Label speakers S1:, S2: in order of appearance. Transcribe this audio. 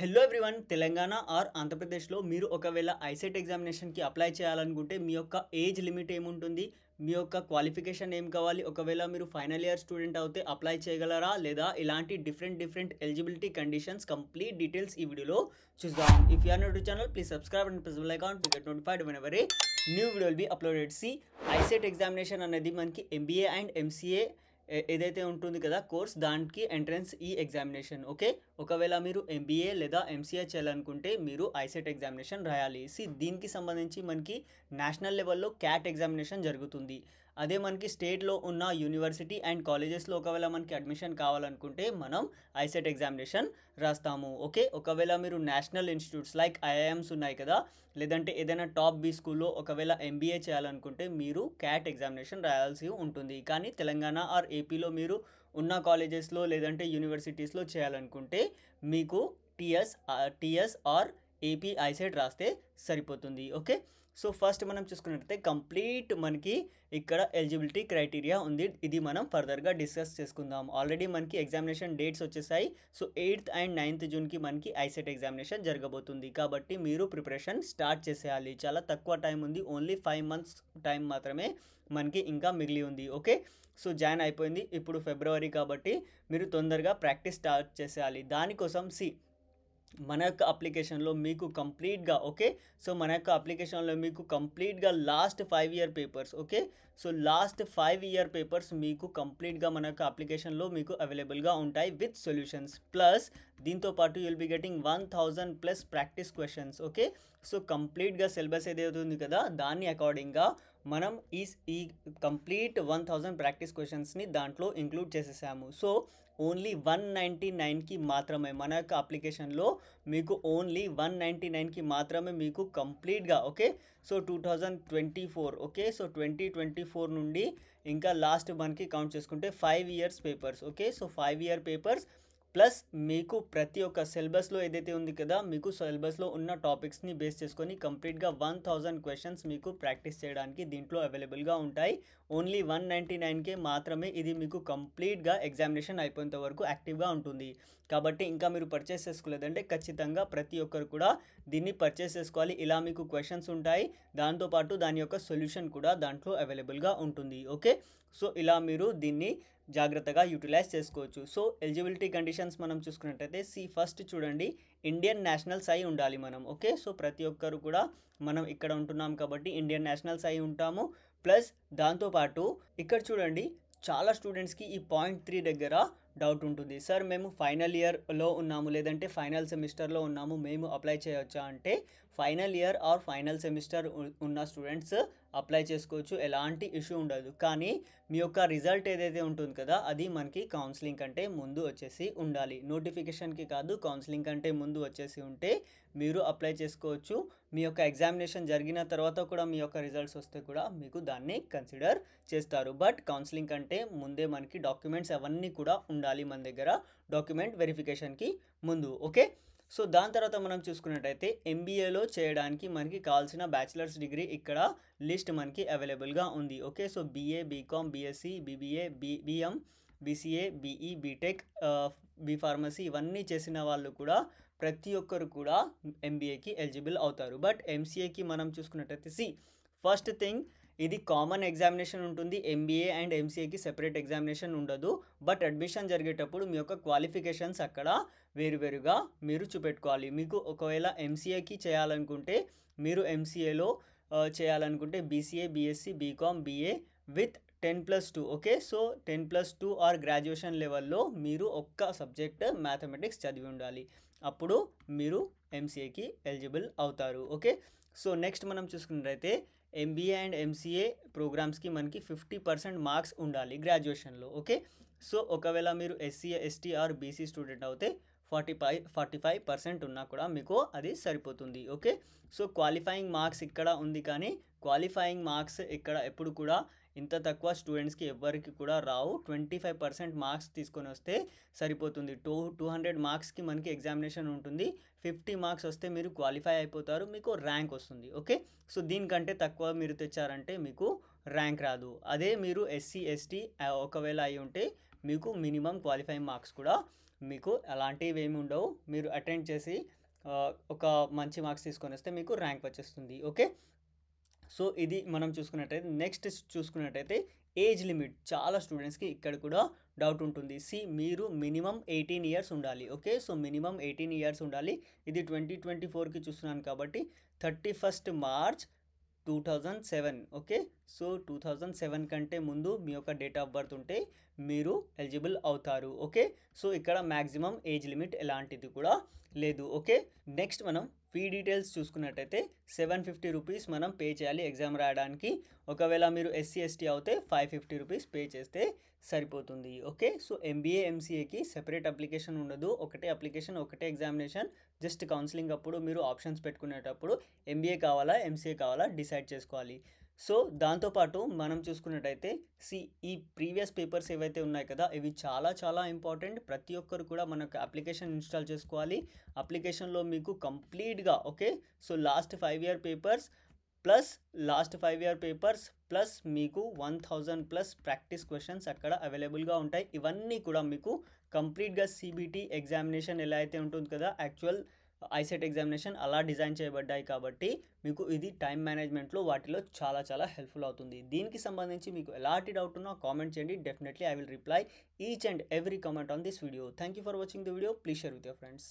S1: Hello everyone Telangana are ఆంధ్రప్రదేశ్లో మీరు ఒకవేళ ఐసెట్ ఎగ్జామినేషన్కి అప్లై చేయాలనుకుంటే మీ యొక్క ఏజ్ లిమిట్ ఏముంటుంది, మీ యొక్క క్వాలిఫికేషన్ ఏం కావాలి, ఒకవేళ మీరు ఫైనల్ ఇయర్ స్టూడెంట్ అయితే అప్లై చేయగలరా లేదా ఇలాంటి different eligibility conditions complete details ఈ వీడియోలో చూద్దాం. If you are new to channel please subscribe and press bell icon to get notified whenever a new video will be uploaded. సి ICET examination అనేది మనకి ఎంబీఏ అండ్ ఎంసీఏ ఏదైతే ఉంటుంది కదా course, దానికి ఎంట్రన్స్ ఈ ఎగ్జామినేషన్. ఓకే, ఒకవేళ మీరు ఎంబీఏ లేదా ఎంసీఏ చేయాలనుకుంటే మీరు ఐసెట్ ఎగ్జామినేషన్ రాయాలి. దీనికి సంబంధించి మనకి నేషనల్ లెవెల్లో క్యాట్ ఎగ్జామినేషన్ జరుగుతుంది. అదే మనకి స్టేట్లో ఉన్న యూనివర్సిటీ అండ్ కాలేజెస్లో ఒకవేళ మనకి అడ్మిషన్ కావాలనుకుంటే మనం ఐసెట్ ఎగ్జామినేషన్ రాస్తాము. ఓకే, ఒకవేళ మీరు నేషనల్ ఇన్స్టిట్యూట్స్ లైక్ ఐఐఎమ్స్ ఉన్నాయి కదా, లేదంటే ఏదైనా టాప్ బి స్కూల్లో ఒకవేళ ఎంబీఏ చేయాలనుకుంటే మీరు క్యాట్ ఎగ్జామినేషన్ రాయాల్సి ఉంటుంది. కానీ తెలంగాణ ఆర్ ఏపీలో మీరు ఉన్న కాలేజెస్లో లేదంటే యూనివర్సిటీస్లో చేయాలనుకుంటే మీకు టీఎస్ ఆర్ ఏపీ ఐసెట్ రాస్తే సరిపోతుంది. ఓకే, సో ఫస్ట్ మనం చూసుకున్నట్లయితే కంప్లీట్ మనకి ఇక్కడ ఎలిజిబిలిటీ క్రైటీరియా ఉంది. ఇది మనం ఫర్దర్గా డిస్కస్ చేసుకుందాం. ఆల్రెడీ మనకి ఎగ్జామినేషన్ డేట్స్ వచ్చేసాయి. సో 8th and 9th జూన్కి మనకి ఐసెట్ ఎగ్జామినేషన్ జరగబోతుంది. కాబట్టి మీరు ప్రిపరేషన్ స్టార్ట్ చేసేయాలి. చాలా తక్కువ టైం ఉంది, ఓన్లీ 5 months టైం మాత్రమే మనకి ఇంకా మిగిలి ఉంది. ఓకే, సో జాయిన్ అయిపోయింది, ఇప్పుడు ఫిబ్రవరి కాబట్టి మీరు తొందరగా ప్రాక్టీస్ స్టార్ట్ చేసేయాలి. దానికోసం మన యొక్క అప్లికేషన్లో మీకు కంప్లీట్గా సో మన యొక్క అప్లికేషన్లో మీకు కంప్లీట్గా last 5 year papers. Okay, so last 5 year papers మీకు కంప్లీట్గా మన యొక్క అప్లికేషన్లో మీకు అవైలబుల్గా ఉంటాయి విత్ సొల్యూషన్స్. ప్లస్ దీంతోపాటు you'll be getting 1000+ practice questions. Okay, so కంప్లీట్గా సిలబస్ ఏదైతే ఉంది కదా దాన్ని అకార్డింగ్గా మనం ఈ కంప్లీట్ 1000 ప్రాక్టీస్ క్వశ్చన్స్ని దాంట్లో ఇంక్లూడ్ చేసేసాము. సో ఓన్లీ 199కి మాత్రమే మన యొక్క అప్లికేషన్లో మీకు ఓన్లీ 199కి మాత్రమే మీకు కంప్లీట్గా సో 2024 సో 2024 నుండి ఇంకా లాస్ట్ మనకి కౌంట్ చేసుకుంటే 5 years papers. So 5 year papers plus మీకు ప్రతి ఒక్క సిలబస్లో ఏదైతే ఉంది కదా మీకు సిలబస్లో ఉన్న టాపిక్స్ని బేస్ చేసుకొని కంప్లీట్గా 1000 క్వశ్చన్స్ మీకు ప్రాక్టీస్ చేయడానికి దీంట్లో అవైలబుల్గా ఉంటాయి. ఓన్లీ 199కే మాత్రమే ఇది మీకు కంప్లీట్గా ఎగ్జామినేషన్ అయిపోయేంత వరకు యాక్టివ్గా ఉంటుంది. కాబట్టి ఇంకా మీరు పర్చేస్ చేసుకోలేదంటే ఖచ్చితంగా ప్రతి ఒక్కరు కూడా దీన్ని పర్చేస్ చేసుకోవాలి. ఇలా మీకు క్వశ్చన్స్ ఉంటాయి, దాంతోపాటు దాని యొక్క సొల్యూషన్ కూడా దాంట్లో అవైలబుల్గా ఉంటుంది. ఓకే, సో ఇలా మీరు దీన్ని జాగ్రత్తగా యూటిలైజ్ చేసుకోవచ్చు. సో ఎలిజిబిలిటీ కండిషన్స్ మనం చూసుకున్నట్టయితే ఫస్ట్ చూడండి, ఇండియన్ నేషనల్స్ అయి ఉండాలి మనం. ఓకే, సో ప్రతి ఒక్కరు కూడా మనం ఇక్కడ ఉంటున్నాం కాబట్టి ఇండియన్ నేషనల్స్ అయి ఉంటాము. ప్లస్ దాంతోపాటు ఇక్కడ చూడండి, చాలా స్టూడెంట్స్కి ఈ పాయింట్ 3 దగ్గర డౌట్ ఉంటుంది. సార్ మేము ఫైనల్ ఇయర్లో ఉన్నాము లేదంటే ఫైనల్ సెమిస్టర్లో ఉన్నాము, మేము అప్లై చేయవచ్చా అంటే final year are final semester ఉన్న స్టూడెంట్స్ అప్లై చేసుకోవచ్చు, ఎలాంటి ఇష్యూ ఉండదు. కానీ మీ యొక్క రిజల్ట్ ఏదైతే ఉంటుంది కదా అది మనకి కౌన్సిలింగ్ కంటే ముందు వచ్చేసి ఉండాలి. నోటిఫికేషన్కి కాదు, కౌన్సిలింగ్ కంటే ముందు వచ్చేసి ఉంటే మీరు అప్లై చేసుకోవచ్చు. మీ యొక్క ఎగ్జామినేషన్ జరిగిన తర్వాత కూడా మీ యొక్క రిజల్ట్స్ వస్తే కూడా మీకు దాన్ని కన్సిడర్ చేస్తారు. బట్ కౌన్సిలింగ్ కంటే ముందే మనకి డాక్యుమెంట్స్ అవన్నీ కూడా ఉండాలి మన దగ్గర డాక్యుమెంట్ వెరిఫికేషన్కి ముందు. ఓకే, సో దాని తర్వాత మనం చూసుకున్నట్టయితే ఎంబీఏలో చేయడానికి మనకి కావాల్సిన బ్యాచిలర్స్ డిగ్రీ ఇక్కడ లిస్ట్ మనకి అవైలబుల్గా ఉంది. Okay, so BA, BCom, BSc, BBA, BM, BCA, BE, BTech, B pharmacy ఇవన్నీ చేసిన వాళ్ళు కూడా ప్రతి ఒక్కరు కూడా ఎంబీఏకి ఎలిజిబుల్ అవుతారు. బట్ ఎంసీఏకి మనం చూసుకున్నట్టయితే ఫస్ట్ థింగ్, ఇది కామన్ ఎగ్జామినేషన్ ఉంటుంది. ఎంబీఏ అండ్ ఎంసీఏకి సెపరేట్ ఎగ్జామినేషన్ ఉండదు. బట్ అడ్మిషన్ జరిగేటప్పుడు మీ యొక్క క్వాలిఫికేషన్స్ అక్కడ వేరువేరుగా మీరు చూపెట్టుకోవాలి. మీకు ఒకవేళ ఎంసీఏకి చేయాలనుకుంటే మీరు ఎంసీఏలో చేయాలనుకుంటే BCA, BSc, BCom, BA with 10+2. Okay, so 10+2 or graduation లెవెల్లో మీరు ఒక్క సబ్జెక్ట్ మ్యాథమెటిక్స్ చదివి ఉండాలి, అప్పుడు మీరు ఎంసీఏకి ఎలిజిబుల్ అవుతారు. ఓకే, సో నెక్స్ట్ మనం చూసుకున్నట్లయితే ఎంబీఏ అండ్ ఎంసీఏ ప్రోగ్రామ్స్కి మనకి 50% మార్క్స్ ఉండాలి గ్రాడ్యుయేషన్లో. ఓకే, సో ఒకవేళ మీరు SC, ST or BC student అయితే 45% ఉన్నా కూడా మీకు అది సరిపోతుంది. ఓకే, సో క్వాలిఫైయింగ్ మార్క్స్ ఇక్కడ ఉంది, కానీ క్వాలిఫైయింగ్ మార్క్స్ ఇక్కడ ఎప్పుడు కూడా ఇంత తక్కువ స్టూడెంట్స్కి ఎవ్వరికి కూడా రావు. 25% మార్క్స్ తీసుకొని వస్తే సరిపోతుంది. 200 మార్క్స్కి మనకి ఎగ్జామినేషన్ ఉంటుంది. 50 మార్క్స్ వస్తే మీరు క్వాలిఫై అయిపోతారు, మీకు ర్యాంక్ వస్తుంది. ఓకే, సో దీనికంటే తక్కువ మీరు తెచ్చారంటే మీకు ర్యాంక్ రాదు. అదే మీరు ఎస్సీ, ఎస్టీ ఒకవేళ అయి ఉంటే మీకు మినిమం క్వాలిఫైయింగ్ మార్క్స్ కూడా మీకు అలాంటివి ఏమి ఉండవు. మీరు అటెండ్ చేసి ఒక మంచి మార్క్స్ తీసుకొని వస్తే మీకు ర్యాంక్ వచ్చేస్తుంది. ఓకే, సో ఇది మనం చూసుకున్నట్టయితే నెక్స్ట్ చూసుకున్నట్టయితే ఏజ్ లిమిట్. చాలా స్టూడెంట్స్కి ఇక్కడ కూడా డౌట్ ఉంటుంది. మీరు మినిమం 18 ఇయర్స్ ఉండాలి. ఓకే, సో మినిమం 18 ఇయర్స్ ఉండాలి. ఇది 2024కి చూస్తున్నాను కాబట్టి 31 మార్చ్ 2007. ఓకే, సో 2007 కంటే ముందు మీ యొక్క డేట్ ఆఫ్ బర్త్ ఉంటే మీరు ఎలిజిబుల్ అవుతారు. ఓకే, సో ఇక్కడ మ్యాక్సిమం ఏజ్ లిమిట్ ఎలాంటిది కూడా లేదు. ఓకే, నెక్స్ట్ మనం ఫీ డీటెయిల్స్ చూసుకున్నట్టయితే 750 రూపీస్ మనం పే చేయాలి ఎగ్జామ్ రాయడానికి. ఒకవేళ మీరు ఎస్సీ ఎస్టీ అవుతే 550 రూపీస్ పే చేస్తే సరిపోతుంది. ఓకే, సో ఎంబీఏ ఎంసీఏకి సెపరేట్ అప్లికేషన్ ఉండదు. ఒకటే అప్లికేషన్, ఒకటే ఎగ్జామినేషన్. జస్ట్ కౌన్సిలింగ్ అప్పుడు మీరు ఆప్షన్స్ పెట్టుకునేటప్పుడు ఎంబీఏ కావాలా ఎంసీఏ కావాలా డిసైడ్ చేసుకోవాలి. సో దాంతోపాటు మనం చూసుకున్నట్టయితే ఈ ప్రీవియస్ పేపర్స్ ఏవైతే ఉన్నాయి కదా, ఇవి చాలా చాలా ఇంపార్టెంట్. ప్రతి ఒక్కరు కూడా మనకు అప్లికేషన్ ఇన్స్టాల్ చేసుకోవాలి. అప్లికేషన్లో మీకు కంప్లీట్గా okay, so last 5 year papers plus మీకు 1000+ ప్రాక్టీస్ క్వశ్చన్స్ అక్కడ అవైలబుల్గా ఉంటాయి. ఇవన్నీ కూడా మీకు కంప్లీట్గా సిబిటి ఎగ్జామినేషన్ ఎలా అయితే ఉంటుంది కదా, యాక్చువల్ ఐసెట్ ఎగ్జామినేషన్ అలా డిజైన్ చేయబడ్డాయి కాబట్టి మీకు ఇది టైం మేనేజ్మెంట్లో వాటిలో చాలా చాలా హెల్ప్ఫుల్ అవుతుంది. దీనికి సంబంధించి మీకు ఎలాంటి డౌట్ ఉన్నా కామెంట్ చేయండి. Definitely I will reply each and every comment on this video. Thank you for watching the video. Please share with your friends.